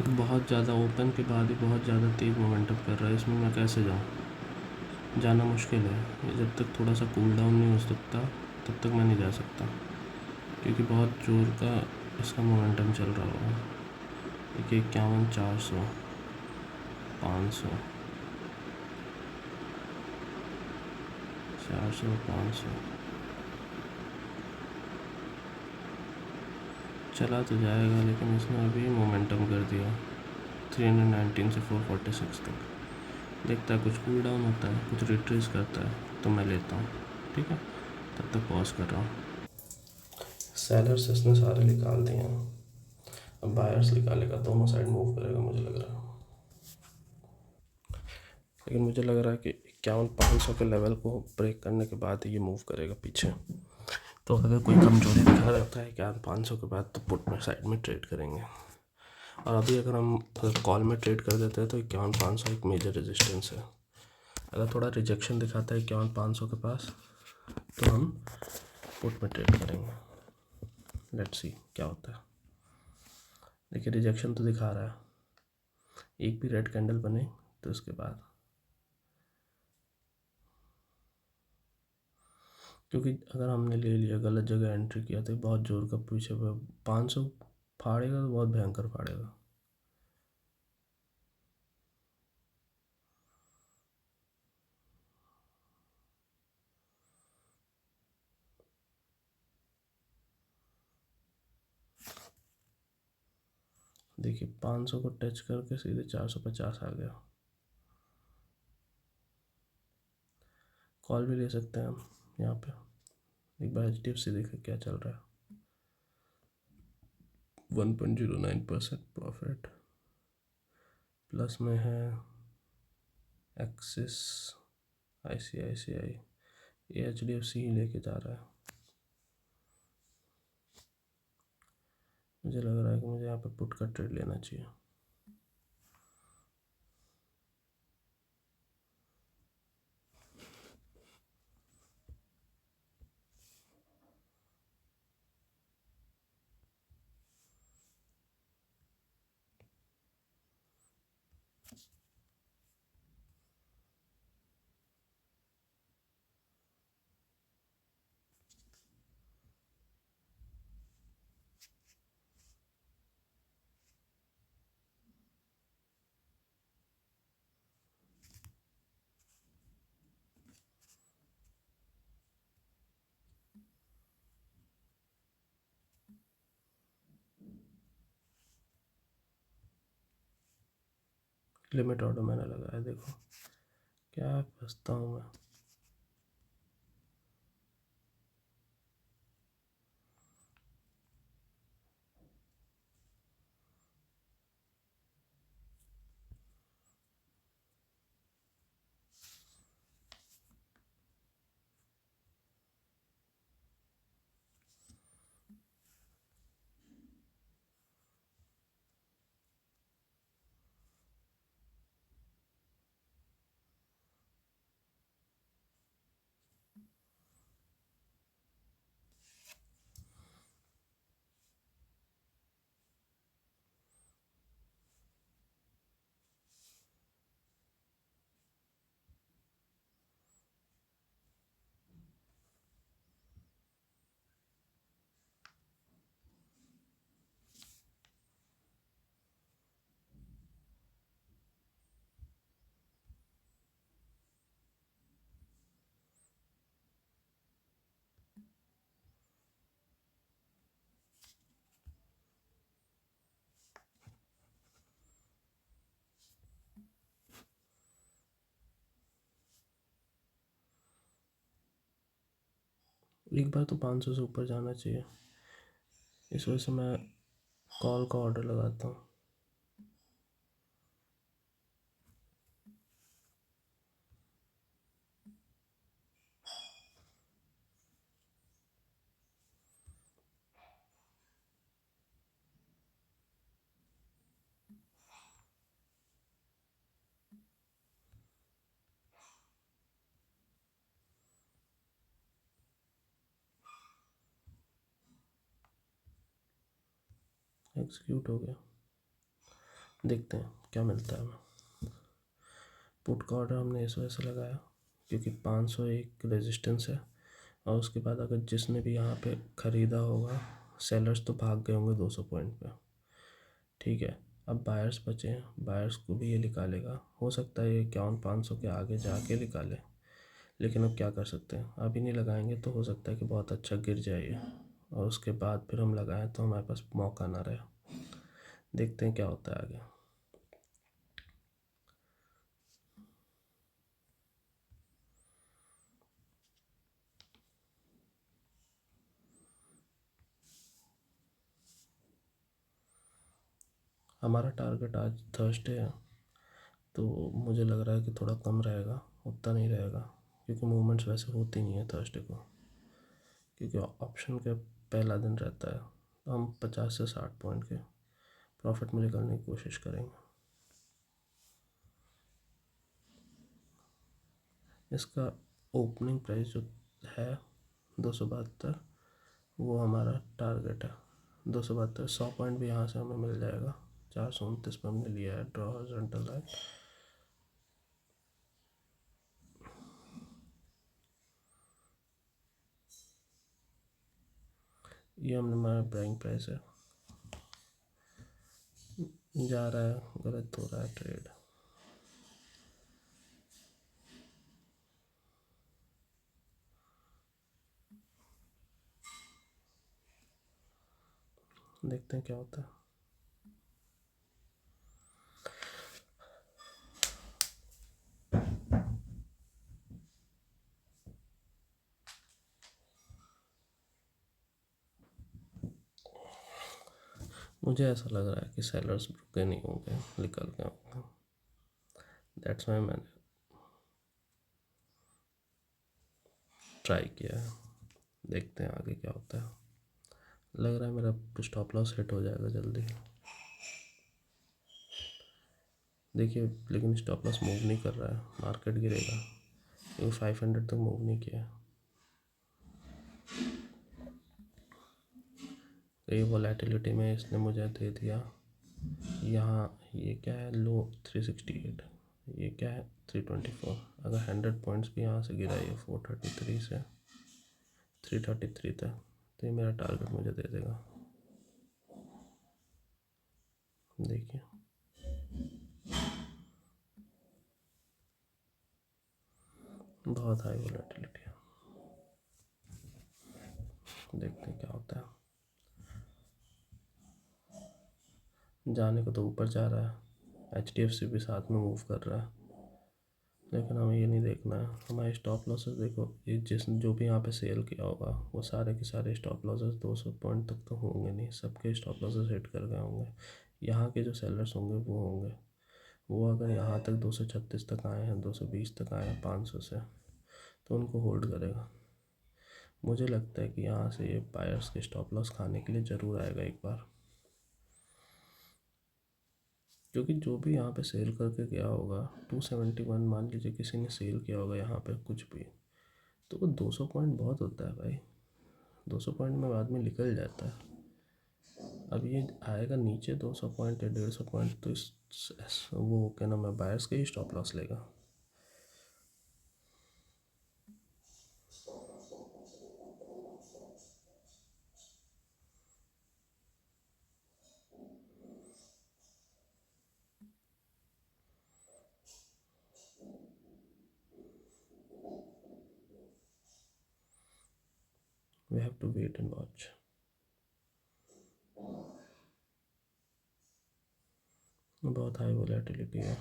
बहुत ज़्यादा ओपन के बाद ही बहुत ज़्यादा तेज़ मोमेंटम कर रहा है, इसमें मैं कैसे जाऊँ? जाना मुश्किल है। ये जब तक थोड़ा सा कूल डाउन नहीं हो सकता तब तक मैं नहीं जा सकता, क्योंकि बहुत ज़ोर का इसका मोमेंटम चल रहा होगा। देखिए 51, 400, 500, 400, 500 चला तो जाएगा, लेकिन इसने अभी मोमेंटम कर दिया 319 से 446 तक। देखता है कुछ कूल डाउन होता है, कुछ रिट्रेस करता है तो मैं लेता हूँ। ठीक है, तब तक पॉज कर रहा हूँ। सेलर्स इसने सारे निकाल दिए हैं, अब बायर्स निकालेगा, दोनों साइड मूव करेगा मुझे लग रहा है। लेकिन मुझे लग रहा है कि 51,500 के लेवल को ब्रेक करने के बाद ये मूव करेगा पीछे। तो अगर कोई कमजोरी दिखा रहता है 51,500 के बाद तो पुट में साइड में ट्रेड करेंगे। और अभी अगर हम कॉल में ट्रेड कर देते हैं तो 51,500 एक मेजर रेजिस्टेंस है। अगर थोड़ा रिजेक्शन दिखाता है 51,500 के पास तो हम पुट में ट्रेड करेंगे। लेट्स सी क्या होता है। देखिए रिजेक्शन तो दिखा रहा है, एक भी रेड कैंडल बने तो उसके बाद, क्योंकि अगर हमने ले लिया गलत जगह एंट्री किया तो बहुत ज़ोर का पीछे 500 फाड़ेगा तो बहुत भयंकर फाड़ेगा। देखिए 500 को टच करके सीधे 450 आ गया। कॉल भी ले सकते हैं हम यहाँ पे। एक बार HDFC देखें क्या चल रहा है। 1.09% प्रॉफिट, प्लस में है एक्सिस, ICICI, ये HDFC ही लेके जा रहा है। मुझे लग रहा है कि मुझे यहाँ पे पुट का ट्रेड लेना चाहिए। लिमिट ऑर्डर मैंने लगाया, देखो क्या फंसता हूँ मैं। एक बार तो 500 से ऊपर जाना चाहिए, इस वजह से मैं कॉल का ऑर्डर लगाता हूँ। एग्जीक्यूट हो गया। देखते हैं क्या मिलता है हमें। पुट का ऑर्डर हमने इस वजह से लगाया क्योंकि 500 एक रेजिस्टेंस है, और उसके बाद अगर जिसने भी यहाँ पे ख़रीदा होगा, सेलर्स तो भाग गए होंगे 200 पॉइंट पे, ठीक है। अब बायर्स बचे हैं, बायर्स को भी ये निकालेगा, हो सकता है ये 51,500 के आगे जाके निकाले, लेकिन अब क्या कर सकते हैं, अभी नहीं लगाएंगे तो हो सकता है कि बहुत अच्छा गिर जाए ये, और उसके बाद फिर हम लगाएं तो हमारे पास मौका ना रहे। देखते हैं क्या होता है आगे। हमारा टारगेट आज थर्सडे है, तो मुझे लग रहा है कि थोड़ा कम रहेगा, उतना नहीं रहेगा, क्योंकि मूवमेंट्स वैसे होती नहीं है थर्सडे को, क्योंकि ऑप्शन का पहला दिन रहता है। तो हम 50 से 60 पॉइंट के प्रॉफिट में निकलने की कोशिश करेंगे। इसका ओपनिंग प्राइस जो है 272, वो हमारा टारगेट है 272। 100 पॉइंट भी यहाँ से हमें मिल जाएगा। 429 पे हमने लिया है ड्रॉ हॉरिजॉन्टल लाइन। ये हमने हमारा ब्राइंग प्राइस है, जा रहा है, गलत हो रहा है ट्रेड। देखते हैं क्या होता है। मुझे ऐसा लग रहा है कि सेलर्स रुके नहीं होंगे, निकल गए होंगे, दैट्स वाई मैंने ट्राई किया है। देखते हैं आगे क्या होता है। लग रहा है मेरा स्टॉप लॉस हिट हो जाएगा जल्दी। देखिए, लेकिन स्टॉप लॉस मूव नहीं कर रहा है, मार्केट गिरेगा, क्योंकि 500 तक मूव नहीं किया। ये वॉलेटिलिटी में इसने मुझे दे दिया यहाँ, ये क्या है, लो 368, ये क्या है 324। अगर 100 पॉइंट्स भी यहाँ से गिरा, ये 433 से 333 तक, तो ये मेरा टारगेट मुझे दे देगा। देखिए, बहुत हाई वॉलेटिलिटी है, देखते हैं क्या होता है। जाने को तो ऊपर जा रहा है, HDFC भी साथ में मूव कर रहा है, लेकिन हमें ये नहीं देखना है। हमारे स्टॉप लॉसेस देखो, ये जो भी यहाँ पे सेल किया होगा, वो सारे के सारे स्टॉप लॉसेस 200 पॉइंट तक तो होंगे नहीं, सबके स्टॉप लॉसेस हिट कर गए होंगे। यहाँ के जो सेलर्स होंगे वो होंगे, वो अगर यहाँ तक 236 तक आए हैं, 220 तक आए हैं 500 से, तो उनको होल्ड करेगा। मुझे लगता है कि यहाँ से ये बायर्स के स्टॉप लॉस खाने के लिए ज़रूर आएगा एक बार, क्योंकि जो भी यहाँ पे सेल करके गया होगा 271, मान लीजिए किसी ने सेल किया होगा यहाँ पे कुछ भी, तो वो 200 पॉइंट बहुत होता है भाई, 200 पॉइंट में आदमी निकल जाता है। अब ये आएगा नीचे 200 पॉइंट या 150 पॉइंट, तो वो क्या नाम है, बायर्स के ही स्टॉप लॉस लेगा। We have to wait and watch. बहुत हाई वोलेटिलिटी है।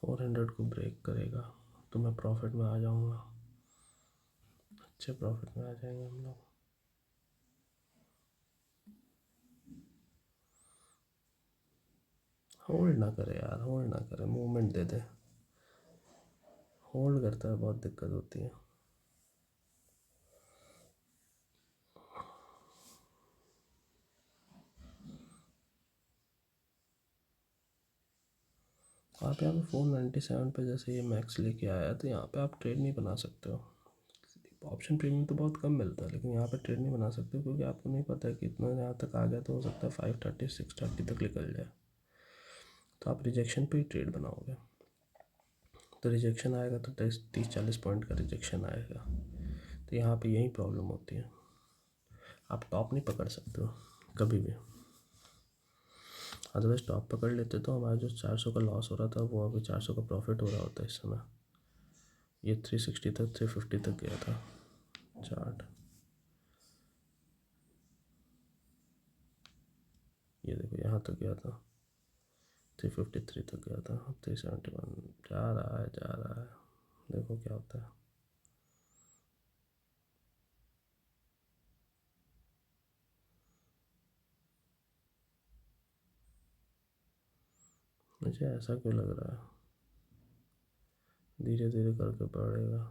फोर हंड्रेड को ब्रेक करेगा तो मैं प्रॉफिट में आ जाऊँगा, अच्छे प्रॉफिट में आ जाएंगे हम लोग। होल्ड ना करे यार, होल्ड ना करे, मूवमेंट दे दे। होल्ड करता है बहुत दिक्कत होती है। आप यहाँ पे 497 पे जैसे ये मैक्स लेके आया तो यहाँ पे आप ट्रेड नहीं बना सकते हो। ऑप्शन प्रीमियम तो बहुत कम मिलता है, लेकिन यहाँ पे ट्रेड नहीं बना सकते क्योंकि आपको नहीं पता है कि इतना यहाँ तक आ गया तो हो सकता है 530 630 तक निकल जाए, तो आप रिजेक्शन पे ही ट्रेड बनाओगे। तो रिजेक्शन आएगा तो 30 40 पॉइंट का रिजेक्शन आएगा, तो यहाँ पे यही प्रॉब्लम होती है। आप टॉप नहीं पकड़ सकते हो कभी भी, अदरवाइज टॉप पकड़ लेते तो हमारा जो 400 का लॉस हो रहा था वो अभी 400 का प्रॉफिट हो रहा होता है इस समय। ये 360 तक 350 तक गया था चार्ट, ये देखो यहाँ तक गया था 353 तक गया था, अब 371 जा रहा है जा रहा है, देखो क्या होता है। मुझे ऐसा क्यों लग रहा है धीरे धीरे करके बढ़ेगा।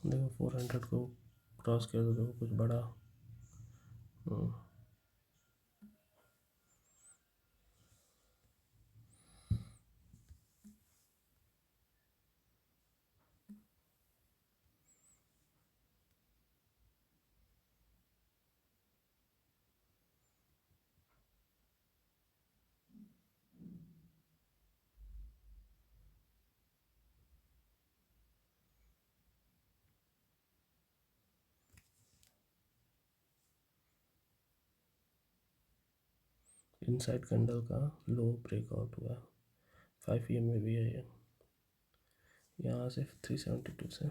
देखो 400 को क्रॉस किया तो देखो कुछ बड़ा। इनसाइड कैंडल का लो ब्रेकआउट हुआ 5 EM में भी है ये, यहाँ से 372 से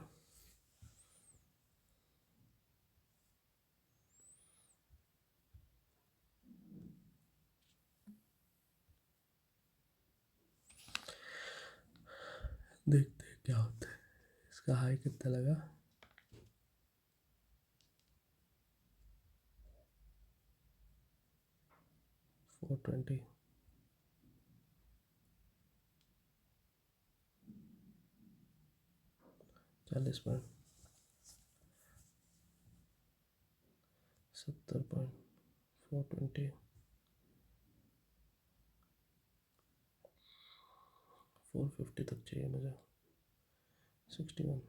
देखते हैं क्या होता है। इसका हाई कितना लगा 420, 40 पॉइंट 70 पॉइंट 420 450 तक चाहिए मुझे 61।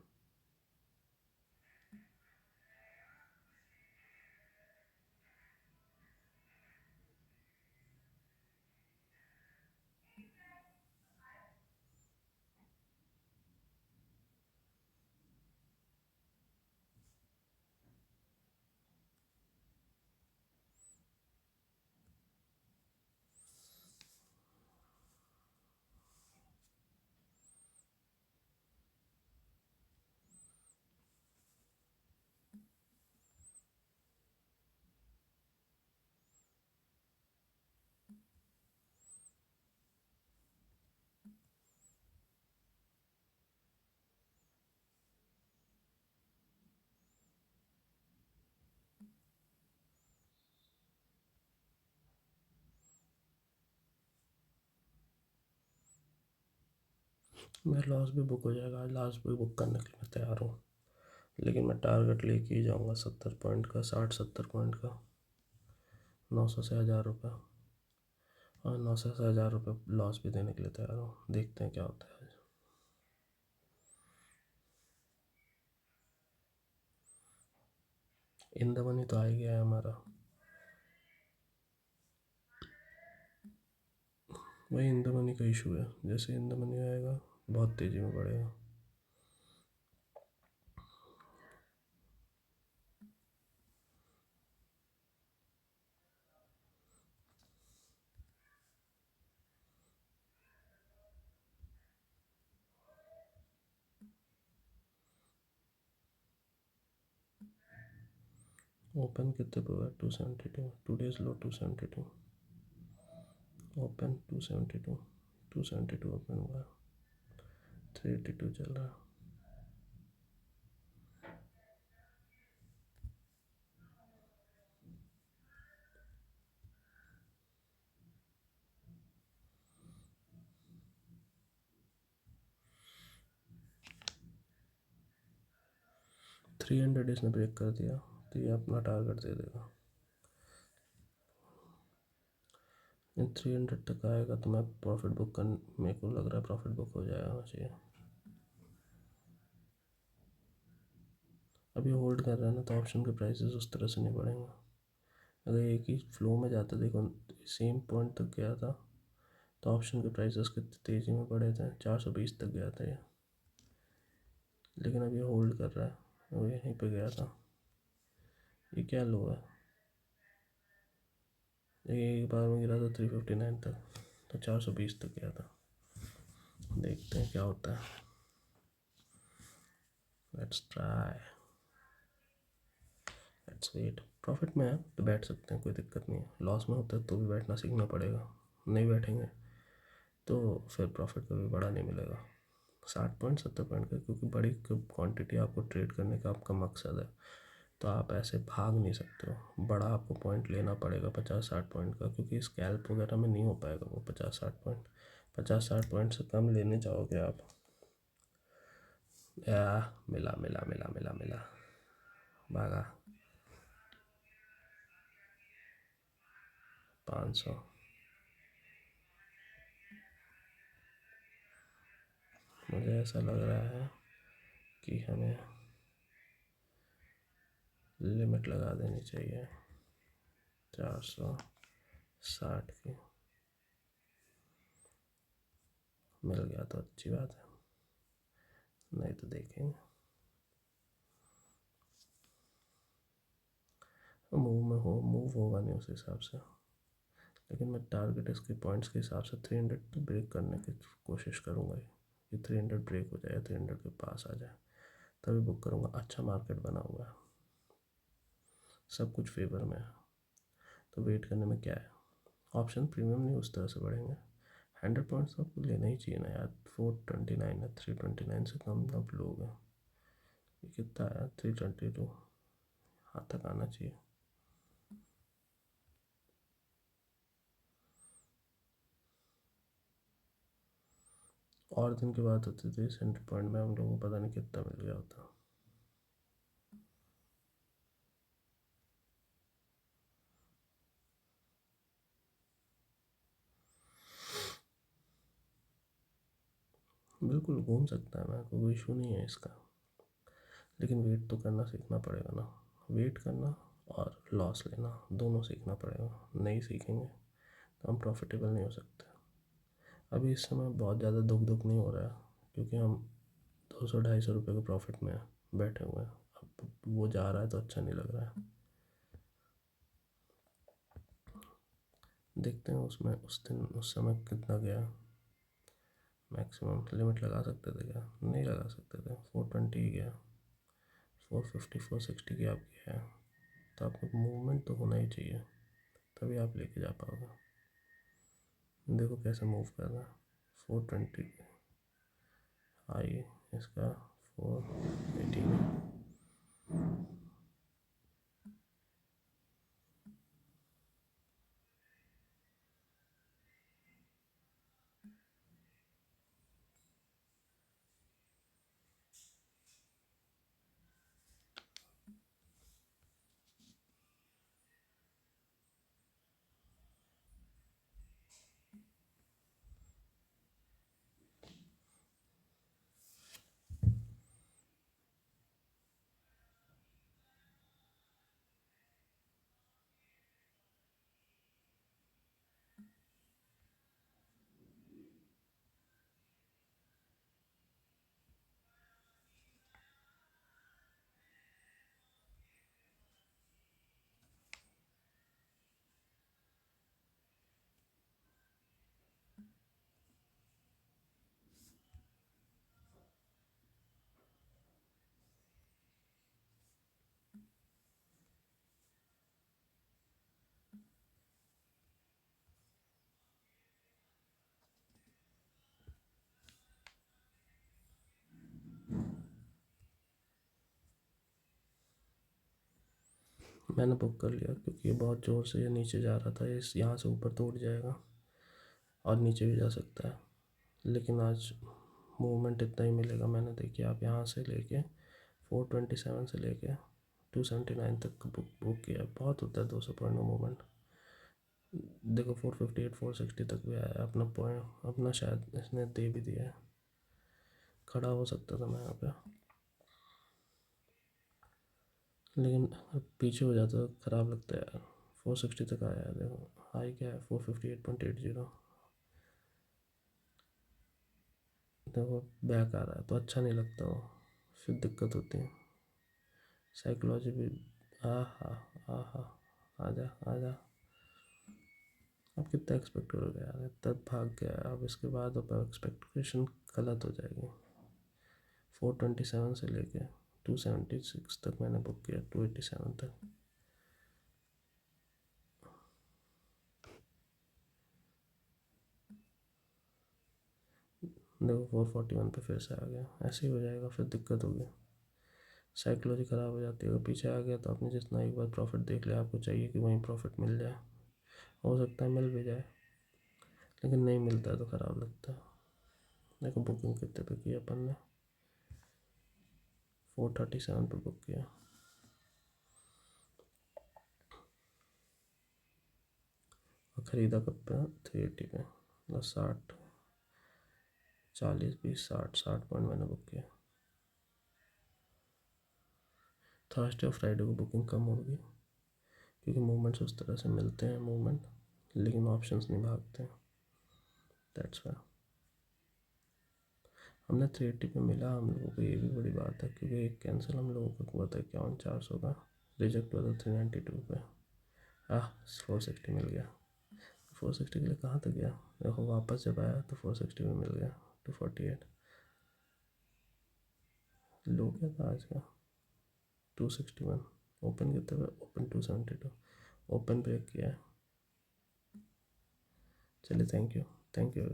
मेरा लॉस भी बुक हो जाएगा, आज लॉस भी बुक करने के लिए मैं तैयार हूँ, लेकिन मैं टारगेट लेके ही जाऊँगा 70 पॉइंट का, 60 70 पॉइंट का, 900 से 1000 रुपये, और 900 से 1000 रुपये लॉस भी देने के लिए तैयार हूँ, देखते हैं क्या होता है। इन द मनी तो आ ही गया है हमारा, वही इन द मनी का इशू है। जैसे इन द मनी आएगा बहुत तेज़ी में बढ़ेगा। ओपन कितने पे हुआ? 272, टू डेज लो 272, ओपन 272, 272 ओपन हुआ, 382 चल रहा। 300 इसने ब्रेक कर दिया तो ये अपना टारगेट दे देगा। इन 300 तक आएगा तो मैं प्रॉफिट बुक कर, मेरे को लग रहा है प्रॉफिट बुक हो जाएगा चाहिए। अभी होल्ड कर रहा है ना, तो ऑप्शन के प्राइसेस उस तरह से नहीं बढ़ेंगे। अगर एक ही फ्लो में जाता, देखो सेम पॉइंट तक गया था तो ऑप्शन के प्राइसेस कितनी तेज़ी में बढ़े थे, 420 तक गया था ये, लेकिन अब ये होल्ड कर रहा है, वो यहीं पे गया था। ये क्या लो है, ये एक बार में गिरा था 359 तक, तो 420 तक गया था। देखते हैं क्या होता है, let's try, let's wait. Profit में है तो बैठ सकते हैं, कोई दिक्कत नहीं है। लॉस में होता है तो भी बैठना सीखना पड़ेगा, नहीं बैठेंगे तो फिर प्रॉफिट कभी बड़ा नहीं मिलेगा। 60 पॉइंट 70 पॉइंट का, क्योंकि बड़ी क्वांटिटी आपको ट्रेड करने का आपका मकसद है, तो आप ऐसे भाग नहीं सकते हो। बड़ा आपको पॉइंट लेना पड़ेगा 50-60 पॉइंट का, क्योंकि स्कैल्प वगैरह में नहीं हो पाएगा वो 50-60 पॉइंट। 50-60 पॉइंट से कम लेने चाहोगे आप, या मिला मिला मिला मिला मिला, भागा 500। मुझे ऐसा लग रहा है कि हमें लिमिट लगा देनी चाहिए 460 की। मिल गया तो अच्छी बात है, नहीं तो देखेंगे। मूव में हो, मूव होगा नहीं उस हिसाब से, लेकिन मैं टारगेट इसके पॉइंट्स के हिसाब से 300 तो ब्रेक करने की कोशिश करूँगा। ये 300 ब्रेक हो जाए, 300 के पास आ जाए तभी बुक करूँगा। अच्छा मार्केट बना हुआ है, सब कुछ फेवर में है, तो वेट करने में क्या है। ऑप्शन प्रीमियम नहीं उस तरह से बढ़ेंगे। 100 पॉइंट्स तो आपको लेना ही चाहिए ना यार। 429 है, 329 से कम अब लोग हैं। ये कितना आया? 322, हाँ तक आना चाहिए। और दिन की बात होती थी, 100 पॉइंट में हम लोगों को पता नहीं कितना मिल गया होता। बिल्कुल घूम सकता है, मैं कोई इशू नहीं है इसका, लेकिन वेट तो करना सीखना पड़ेगा ना। वेट करना और लॉस लेना दोनों सीखना पड़ेगा, नहीं सीखेंगे तो हम प्रॉफिटेबल नहीं हो सकते। अभी इस समय बहुत ज़्यादा दुख दुख नहीं हो रहा है, क्योंकि हम 200-250 रुपये के प्रॉफिट में बैठे हुए हैं। अब वो जा रहा है तो अच्छा नहीं लग रहा है। देखते हैं उसमें उस दिन उस समय कितना गया। मैक्सिमम लिमिट लगा सकते थे क्या? नहीं लगा सकते थे, 420 ही गया। 450 460 की आप गया है, तो आपको मूवमेंट तो होना ही चाहिए, तभी आप लेके जा पाओगे। देखो कैसे मूव कर रहा है। 420 आई इसका, 418। मैंने बुक कर लिया क्योंकि ये बहुत ज़ोर से ये नीचे जा रहा था, इस यहाँ से ऊपर तो उठ जाएगा और नीचे भी जा सकता है, लेकिन आज मूवमेंट इतना ही मिलेगा। मैंने देखिए आप यहाँ से लेके 427 से लेके 279 तक बुक किया, बहुत होता है 200 पॉइंट का मूवमेंट। देखो 458 460 तक भी आया अपना पॉइंट, अपना शायद इसने दे भी दिया है, खड़ा हो सकता था मैं यहाँ पे, लेकिन अब पीछे हो जाता तो ख़राब लगता है यार। 460 तक आया है, देखो हाई क्या है 458.80, देखो बैक आ रहा है तो अच्छा नहीं लगता वो, फिर दिक्कत होती है। साइकोलॉजी भी आहा आहा, आजा आजा। अब कितना एक्सपेक्ट करोगे यार, तब भाग गया, अब इसके बाद अब एक्सपेक्टेशन गलत हो जाएगी। 427 से लेके 276 तक मैंने बुक किया, 287 तक। देखो 441 पे फिर से आ गया, ऐसे ही हो जाएगा, फिर दिक्कत होगी, साइकोलॉजी ख़राब हो जाती है। अगर पीछे आ गया तो आपने जितना एक बार प्रॉफिट देख लिया, आपको चाहिए कि वहीं प्रॉफिट मिल जाए, हो सकता है मिल भी जाए, लेकिन नहीं मिलता है तो ख़राब लगता है। देखो बुकिंग कितने पे की अपन ने, 437 पे बुक किया, और ख़रीदा कब पे, 380 पे, मतलब 60 40 20 60 पॉइंट मैंने बुक किया। थर्सडे और फ्राइडे को बुकिंग कम होगी क्योंकि मूवमेंट्स उस तरह से मिलते हैं मूवमेंट, लेकिन ऑप्शंस नहीं भागते हैं, दैट्स वाई। हमने 380 पे मिला हम लोगों को, ये भी बड़ी बात है, क्योंकि एक कैंसिल हम लोगों का हुआ था 51 400 का, रिजेक्ट हुआ था 392 पे। 460 मिल गया, 460 के लिए कहाँ तक गया, देखो वापस जब आया तो 460 में मिल गया, 248। लो क्या था आज का, 261। ओपन कितने पे, ओपन 272, ओपन ब्रेक किया है। चलिए थैंक यू, थैंक यू।